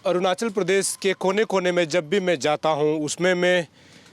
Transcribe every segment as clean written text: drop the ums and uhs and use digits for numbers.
अरुणाचल प्रदेश के कोने कोने में जब भी मैं जाता हूँ उसमें मैं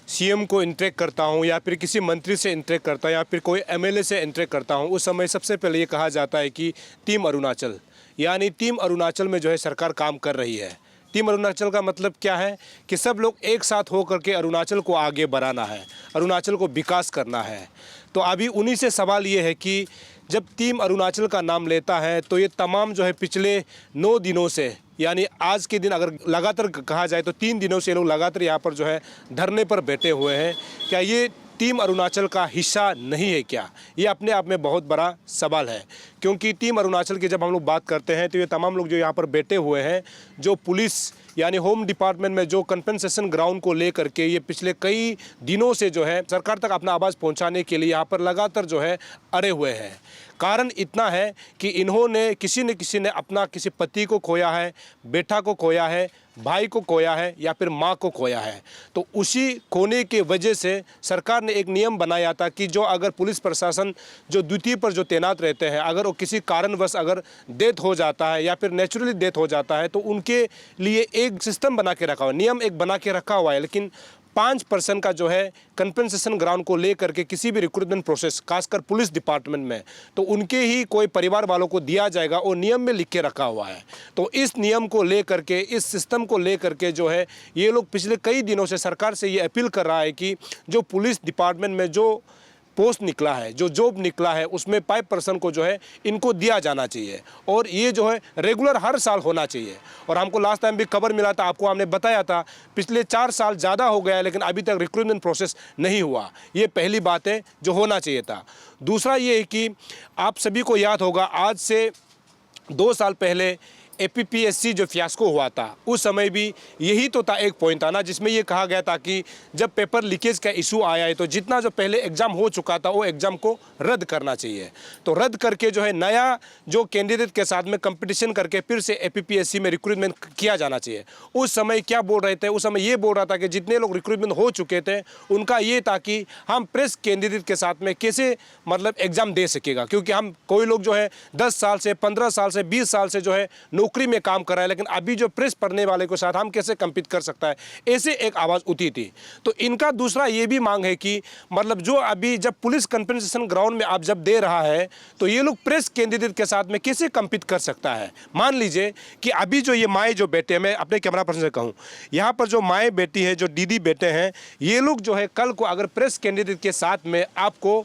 सीएम को इंटरेक्ट करता हूँ या फिर किसी मंत्री से इंटरेक्ट करता हूँ या फिर कोई एमएलए से इंटरेक्ट करता हूँ, उस समय सबसे पहले ये कहा जाता है कि टीम अरुणाचल, यानी टीम अरुणाचल में जो है सरकार काम कर रही है। टीम अरुणाचल का मतलब क्या है कि सब लोग एक साथ हो करके अरुणाचल को आगे बढ़ाना है, अरुणाचल को विकास करना है। तो अभी उन्हीं से सवाल ये है कि जब टीम अरुणाचल का नाम लेता है तो ये तमाम जो है पिछले 9 दिनों से, यानी आज के दिन अगर लगातार कहा जाए तो 3 दिनों से ये लोग लगातार यहाँ पर जो है धरने पर बैठे हुए हैं। क्या ये टीम अरुणाचल का हिस्सा नहीं है क्या? ये अपने आप में बहुत बड़ा सवाल है, क्योंकि टीम अरुणाचल की जब हम लोग बात करते हैं तो ये तमाम लोग जो यहाँ पर बैठे हुए हैं, जो पुलिस यानी होम डिपार्टमेंट में जो कंपनसेशन ग्राउंड को लेकर के ये पिछले कई दिनों से जो है सरकार तक अपना आवाज़ पहुंचाने के लिए यहाँ पर लगातार जो है अड़े हुए हैं। कारण इतना है कि इन्होंने किसी न अपना किसी पति को खोया है, बेटा को खोया है, भाई को खोया है या फिर माँ को खोया है। तो उसी खोने के वजह से सरकार ने एक नियम बनाया था कि जो अगर पुलिस प्रशासन जो ड्यूटी पर जो तैनात रहते हैं, अगर वो किसी कारणवश अगर डेथ हो जाता है या फिर नेचुरली डेथ हो जाता है तो उनके लिए एक सिस्टम बना के रखा हुआ है, नियम एक बना के रखा हुआ है। लेकिन 5% का जो है कंपनसेशन ग्राउंड को लेकर के किसी भी रिक्रूटमेंट प्रोसेस, खासकर पुलिस डिपार्टमेंट में, तो उनके ही कोई परिवार वालों को दिया जाएगा, वो नियम में लिख के रखा हुआ है। तो इस नियम को लेकर के, इस सिस्टम को लेकर के जो है ये लोग पिछले कई दिनों से सरकार से ये अपील कर रहा है कि जो पुलिस डिपार्टमेंट में जो पोस्ट निकला है, जो जॉब निकला है, उसमें 5% को जो है इनको दिया जाना चाहिए और ये जो है रेगुलर हर साल होना चाहिए। और हमको लास्ट टाइम भी खबर मिला था, आपको हमने बताया था, पिछले 4 साल ज़्यादा हो गया है लेकिन अभी तक रिक्रूटमेंट प्रोसेस नहीं हुआ। ये पहली बात है जो होना चाहिए था। दूसरा ये है कि आप सभी को याद होगा, आज से 2 साल पहले एपीपीएससी जो फियास्को हुआ था, उस समय भी यही तो था, एक पॉइंट था ना जिसमें ये कहा गया था कि जब पेपर लीकेज का इशू आया है तो जितना जो पहले एग्ज़ाम हो चुका था वो एग्ज़ाम को रद्द करना चाहिए। तो रद्द करके जो है नया जो कैंडिडेट के साथ में कंपटीशन करके फिर से एपीपीएससी में रिक्रूटमेंट किया जाना चाहिए। उस समय क्या बोल रहे थे, उस समय ये बोल रहा था कि जितने लोग रिक्रूटमेंट हो चुके थे उनका ये था कि हम प्रेस कैंडिडेट के साथ में कैसे मतलब एग्ज़ाम दे सकेगा, क्योंकि हम कोई लोग जो है 10 साल से, 15 साल से, 20 साल से जो है नौकरी में काम कर रहा है, लेकिन अभी जो प्रेस पढ़ने वाले के साथ हम कैसे कम्पीट कर सकता है, ऐसे एक आवाज़ उठी थी। तो इनका दूसरा ये भी मांग है कि मतलब जो अभी जब पुलिस कंपनसेशन ग्राउंड में आप जब दे रहा है तो ये लोग प्रेस कैंडिडेट के साथ में कैसे कम्पीट कर सकता है। मान लीजिए कि अभी जो ये माए जो बेटे, मैं अपने कैमरा पर्सन से कहूँ, यहाँ पर जो माए बेटी है, जो दीदी बेटे हैं, ये लोग जो है कल को अगर प्रेस कैंडिडेट के साथ में आपको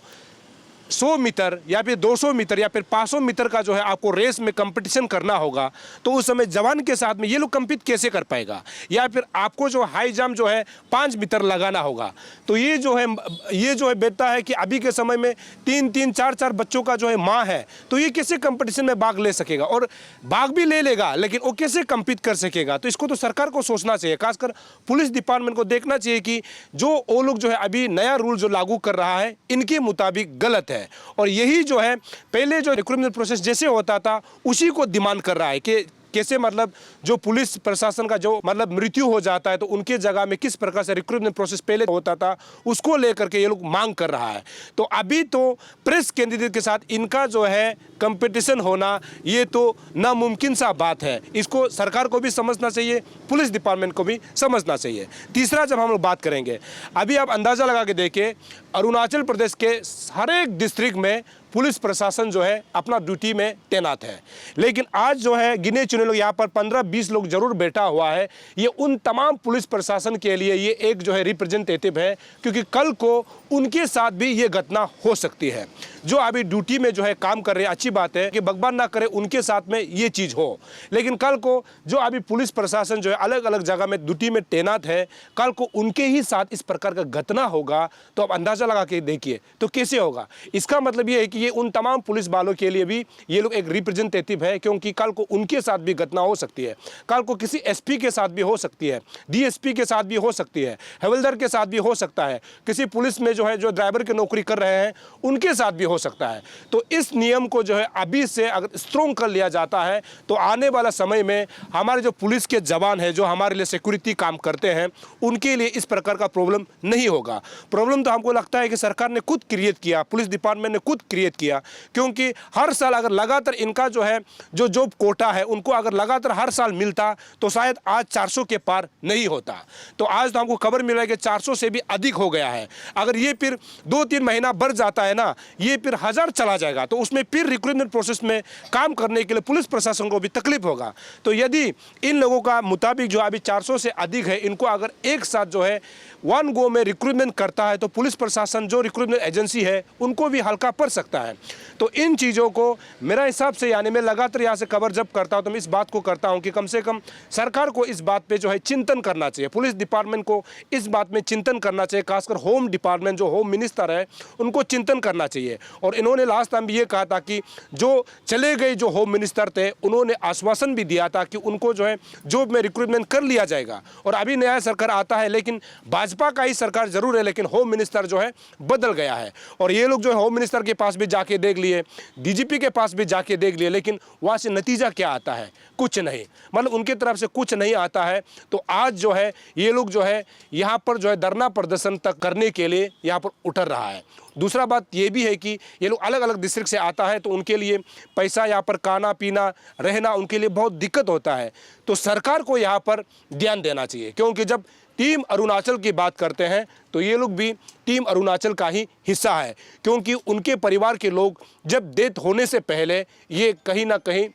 100 मीटर या फिर 200 मीटर या फिर 500 मीटर का जो है आपको रेस में कंपटीशन करना होगा, तो उस समय जवान के साथ में ये लोग कम्पीट कैसे कर पाएगा। या फिर आपको जो हाई जंप जो है 5 मीटर लगाना होगा, तो ये जो है बेटा है कि अभी के समय में 3-3, 4-4 बच्चों का जो है माँ है, तो ये कैसे कंपटीशन में भाग ले सकेगा। और भाग भी ले लेगा लेकिन वो कैसे कम्पीट कर सकेगा। तो इसको तो सरकार को सोचना चाहिए, खासकर पुलिस डिपार्टमेंट को देखना चाहिए कि जो वो लोग जो है अभी नया रूल जो लागू कर रहा है इनके मुताबिक गलत है। और यही जो है पहले जो रिक्रूटमेंट प्रोसेस जैसे होता था उसी को डिमांड कर रहा है कि कैसे मतलब जो पुलिस प्रशासन का जो मतलब मृत्यु हो जाता है तो उनके जगह में किस प्रकार से रिक्रूटमेंट प्रोसेस पहले होता था, उसको लेकर के ये लोग मांग कर रहा है। तो अभी तो प्रेस कैंडिडेट के साथ इनका जो है कंपटीशन होना ये तो नामुमकिन सा बात है। इसको सरकार को भी समझना चाहिए, पुलिस डिपार्टमेंट को भी समझना चाहिए। तीसरा, जब हम लोग बात करेंगे, अभी आप अंदाज़ा लगा के देखिए, अरुणाचल प्रदेश के हर एक डिस्ट्रिक्ट में पुलिस प्रशासन जो है अपना ड्यूटी में तैनात है, लेकिन आज जो है गिने चुने लोग यहाँ पर 15-20 लोग जरूर बैठा हुआ है। ये उन तमाम पुलिस प्रशासन के लिए ये एक जो है रिप्रेजेंटेटिव है, क्योंकि कल को उनके साथ भी ये घटना हो सकती है। जो अभी ड्यूटी में जो है काम कर रहे हैं, अच्छी बात है कि भगवान ना करे उनके साथ में ये चीज़ हो, लेकिन कल को जो अभी पुलिस प्रशासन जो है अलग अलग जगह में ड्यूटी में तैनात है, कल को उनके ही साथ इस प्रकार का घटना होगा तो आप अंदाज़ा लगा के देखिए तो कैसे होगा। इसका मतलब ये है कि ये उन तमाम पुलिस वालों के लिए भी ये लोग एक रिप्रेजेंटेटिव है, क्योंकि कल को उनके साथ भी घटना हो सकती है, कल को किसी एसपी के साथ भी हो सकती है, डीएसपी के साथ भी हो सकती है, हवलदार के साथ भी हो सकता है, किसी पुलिस में जो है जो ड्राइवर की नौकरी कर रहे हैं उनके साथ भी हो सकता है। तो इस नियम को जो है अभी से अगर स्ट्रॉन्ग कर लिया जाता है तो आने वाला समय में हमारे जो पुलिस के जवान हैं, जो हमारे लिए सिक्योरिटी काम करते हैं, उनके लिए इस प्रकार का प्रॉब्लम नहीं होगा। प्रॉब्लम तो हमको लगता है कि सरकार ने खुद क्रिएट किया, पुलिस डिपार्टमेंट ने खुद क्रिएट उम्मीद किया, क्योंकि हर साल अगर लगातार इनका जो है जो जॉब कोटा है उनको अगर लगातार हर साल मिलता तो शायद आज 400 के पार नहीं होता। तो आज तो हमको खबर मिला है कि 400 से भी अधिक हो गया है। अगर ये फिर 2-3 महीना बढ़ जाता है ना, ये फिर 1000 चला जाएगा, तो उसमें फिर रिक्रूटमेंट प्रोसेस में काम करने के लिए पुलिस प्रशासन को भी तकलीफ होगा। तो यदि इन लोगों का मुताबिक जो अभी 400 से अधिक है, इनको अगर एक साथ जो है वन गो में रिक्रूटमेंट करता है तो पुलिस प्रशासन जो रिक्रूटमेंट एजेंसी है उनको भी हल्का पड़ सकता है। तो इन चीज़ों को मेरा हिसाब से, यानी मैं लगातार यहाँ से कवर जब करता हूँ तो मैं इस बात को करता हूँ कि कम से कम सरकार को इस बात पे जो है चिंतन करना चाहिए, पुलिस डिपार्टमेंट को इस बात में चिंतन करना चाहिए, खासकर होम डिपार्टमेंट जो होम मिनिस्टर है उनको चिंतन करना चाहिए। और इन्होंने लास्ट टाइम भी ये कहा था कि जो चले गए जो होम मिनिस्टर थे उन्होंने आश्वासन भी दिया था कि उनको जो है जॉब में रिक्रूटमेंट कर लिया जाएगा। और अभी नया सरकार आता है, लेकिन भाजपा का ही सरकार जरूर है, लेकिन होम मिनिस्टर जो है बदल गया है। और ये लोग जो है होम मिनिस्टर के पास भी जाके देख लिए, डीजीपी के पास भी जाके देख लिए, लेकिन वहाँ से नतीजा क्या आता है? कुछ नहीं, मतलब उनके तरफ से कुछ नहीं आता है। तो आज जो है ये लोग जो है यहाँ पर जो है धरना प्रदर्शन तक करने के लिए यहाँ पर उतर रहा है। दूसरा बात ये भी है कि ये लोग अलग अलग डिस्ट्रिक्ट से आता है तो उनके लिए पैसा, यहाँ पर खाना पीना रहना उनके लिए बहुत दिक्कत होता है। तो सरकार को यहाँ पर ध्यान देना चाहिए, क्योंकि जब टीम अरुणाचल की बात करते हैं तो ये लोग भी टीम अरुणाचल का ही हिस्सा है, क्योंकि उनके परिवार के लोग जब डेथ होने से पहले ये कहीं ना कहीं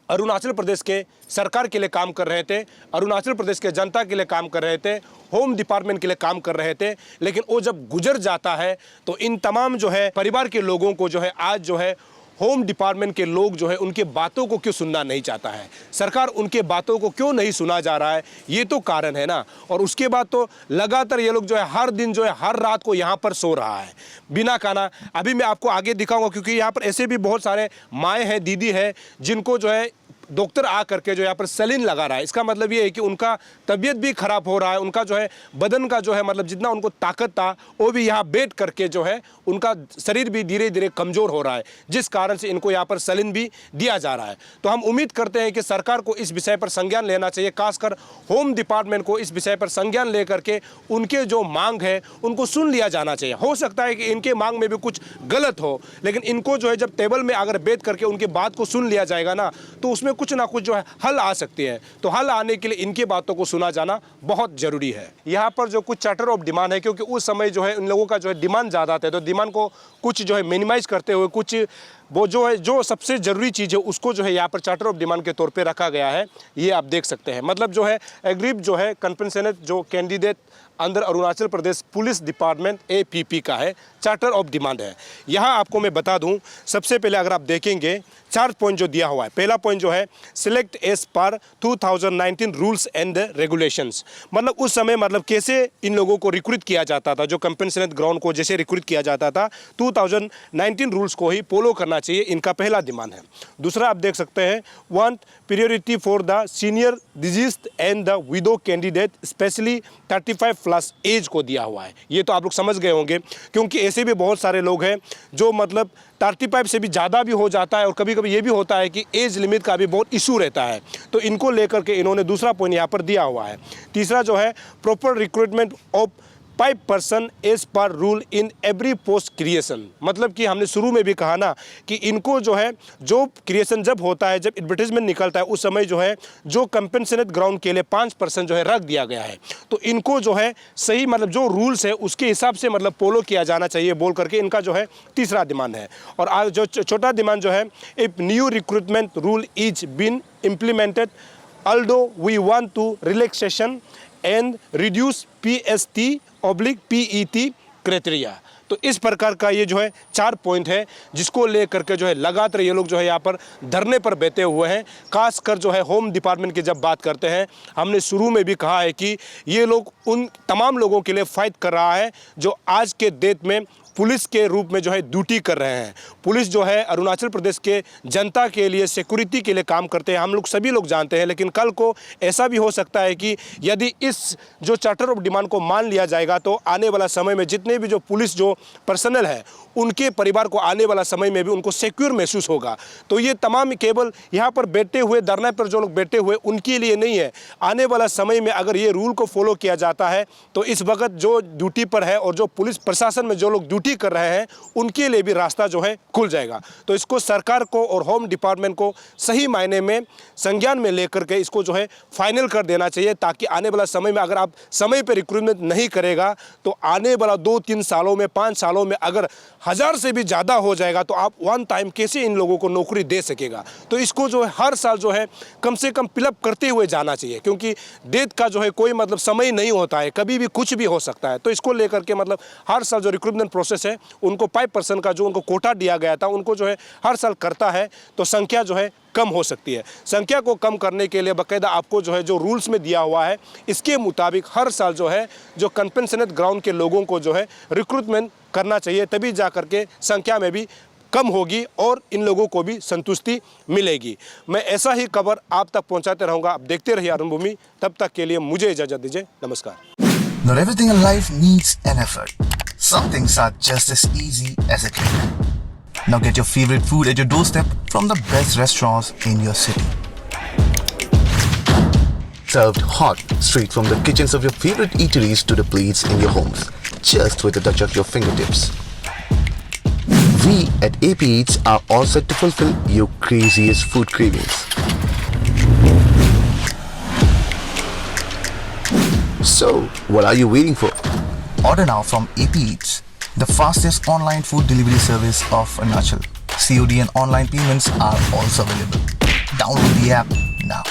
अरुणाचल प्रदेश के सरकार के लिए काम कर रहे थे, अरुणाचल प्रदेश के जनता के लिए काम कर रहे थे, होम डिपार्टमेंट के लिए काम कर रहे थे। लेकिन वो जब गुजर जाता है तो इन तमाम जो है परिवार के लोगों को जो है आज जो है होम डिपार्टमेंट के लोग जो है उनके बातों को क्यों सुनना नहीं चाहता है, सरकार उनके बातों को क्यों नहीं सुना जा रहा है, ये तो कारण है ना। और उसके बाद तो लगातार ये लोग जो है हर दिन जो है हर रात को यहाँ पर सो रहा है बिना खाना। अभी मैं आपको आगे दिखाऊंगा, क्योंकि यहाँ पर ऐसे भी बहुत सारे माएँ हैं, दीदी है, जिनको जो है डॉक्टर आ करके जो यहाँ पर सलीन लगा रहा है। इसका मतलब ये है कि उनका तबीयत भी खराब हो रहा है, उनका जो है बदन का जो है मतलब जितना उनको ताकत था वो भी यहाँ बैठ करके जो है उनका शरीर भी धीरे धीरे कमज़ोर हो रहा है, जिस कारण से इनको यहाँ पर सलीन भी दिया जा रहा है। तो हम उम्मीद करते हैं कि सरकार को इस विषय पर संज्ञान लेना चाहिए, खासकर होम डिपार्टमेंट को इस विषय पर संज्ञान ले करके उनके जो मांग है उनको सुन लिया जाना चाहिए। हो सकता है कि इनके मांग में भी कुछ गलत हो, लेकिन इनको जो है जब टेबल में अगर बैठ करके उनकी बात को सुन लिया जाएगा ना, तो उसमें कुछ ना कुछ जो है हल आ सकती है। तो हल आने के लिए इनकी बातों को सुना जाना बहुत जरूरी है। यहाँ पर जो कुछ चार्टर ऑफ डिमांड है, क्योंकि उस समय जो है इन लोगों का जो है डिमांड ज़्यादा था, तो डिमांड को कुछ जो है मिनिमाइज करते हुए कुछ वो जो है जो सबसे ज़रूरी चीज़ है उसको जो है यहाँ पर चार्टर ऑफ डिमांड के तौर पे रखा गया है। ये आप देख सकते हैं, मतलब जो है एग्रीव जो है कंपनसेशन जो कैंडिडेट अंदर Arunachal Pradesh police department APP का है, चार्टर ऑफ डिमांड है। यहाँ आपको मैं बता दूँ, सबसे पहले अगर आप देखेंगे 4 पॉइंट जो दिया हुआ है। पहला पॉइंट जो है select as per 2019 rules and regulations, मतलब उस समय मतलब कैसे इन लोगों को रिक्रूट किया जाता था, जो कंपनसेशन ग्राउंड को जैसे रिक्रूट किया जाता था 2019 रूल्स को ही फॉलो करना चाहिए, इनका पहला डिमांड है। दूसरा आप देख सकते हैं want priority for the senior diseased and the widow candidate specially 35+ age को दिया हुआ है। ये तो आप लोग समझ गए होंगे, क्योंकि ऐसे भी बहुत सारे लोग हैं जो मतलब 35 से भी ज़्यादा भी हो जाता है, और कभी कभी ये भी होता है कि एज लिमिट का भी बहुत इशू रहता है। तो इनको लेकर के इन्होंने दूसरा पॉइंट यहाँ पर दिया हुआ है। तीसरा जो है प्रॉपर रिक्रूटमेंट ऑफ 5% एज पर rule in every post creation, मतलब कि हमने शुरू में भी कहा ना कि इनको जो है जॉब क्रिएशन जब होता है, जब एडवर्टीजमेंट निकलता है, उस समय जो है जो कंपनसेशन ग्राउंड के लिए 5% जो है रख दिया गया है। तो इनको जो है सही मतलब जो रूल्स है उसके हिसाब से मतलब फॉलो किया जाना चाहिए बोल करके इनका जो है तीसरा डिमांड है। और आज जो छोटा डिमांड जो है if new recruitment rule is been implemented although we want to relaxation and reduce PST/PET criteria. तो इस प्रकार का ये जो है 4 पॉइंट है जिसको लेकर के जो है लगातार ये लोग जो है यहाँ पर धरने पर बैठे हुए हैं। खासकर जो है होम डिपार्टमेंट की जब बात करते हैं, हमने शुरू में भी कहा है कि ये लोग उन तमाम लोगों के लिए फाइट कर रहा है जो आज के डेट में पुलिस के रूप में जो है ड्यूटी कर रहे हैं। पुलिस जो है अरुणाचल प्रदेश के जनता के लिए सिक्योरिटी के लिए काम करते हैं, हम लोग सभी लोग जानते हैं। लेकिन कल को ऐसा भी हो सकता है कि यदि इस जो चार्टर ऑफ डिमांड को मान लिया जाएगा तो आने वाला समय में जितने भी जो पुलिस जो पर्सनल है उनके परिवार को आने वाला समय में भी उनको सिक्योर महसूस होगा। तो ये तमाम केवल यहाँ पर बैठे हुए धरने पर जो लोग बैठे हुए उनके लिए नहीं है। आने वाला समय में अगर ये रूल को फॉलो किया जाता है तो इस वक्त जो ड्यूटी पर है और जो पुलिस प्रशासन में जो लोग ड्यूटी ड्यूटी कर रहे हैं उनके लिए भी रास्ता जो है खुल जाएगा। तो इसको सरकार को और होम डिपार्टमेंट को सही मायने में संज्ञान में लेकर के इसको जो है फाइनल कर देना चाहिए, ताकि आने वाला समय में अगर आप समय पर रिक्रूटमेंट नहीं करेगा तो आने वाला 2-3 सालों में 5 सालों में अगर 1000 से भी ज़्यादा हो जाएगा तो आप वन टाइम कैसे इन लोगों को नौकरी दे सकेगा। तो इसको जो है हर साल जो है कम से कम फिलअप करते हुए जाना चाहिए, क्योंकि डेथ का जो है कोई मतलब समय नहीं होता है, कभी भी कुछ भी हो सकता है। तो इसको लेकर के मतलब हर साल जो रिक्रूटमेंट प्रोसेस है उनको 5% का जो उनको कोटा दिया गया था उनको जो है हर साल करता है तो संख्या जो है कम हो सकती है। संख्या को कम करने के लिए बाकायदा आपको जो है जो रूल्स में दिया हुआ है इसके मुताबिक हर साल जो है जो कंपेंसेटेड ग्राउंड के लोगों को जो है रिक्रूटमेंट करना चाहिए, तभी जा करके संख्या में भी कम होगी और इन लोगों को भी संतुष्टि मिलेगी। मैं ऐसा ही खबर आप तक पहुंचाते रहूँगा। आप देखते रहिए आरंभभूमि। तब तक के लिए मुझे इजाज़त दीजिए। नमस्कार। Not everything in life needs an effort. Some things are just as easy as a click. Now get your favorite food at your doorstep from the best restaurants in your city. Served hot, straight from the kitchens of your favorite eateries to the plates in your homes, just with a touch of your fingertips. We at AP Eats are all set to fulfill your craziest food cravings. So, what are you waiting for? Order now from AP Eats, the fastest online food delivery service of Arunachal. COD and online payments are also available. Download the app now.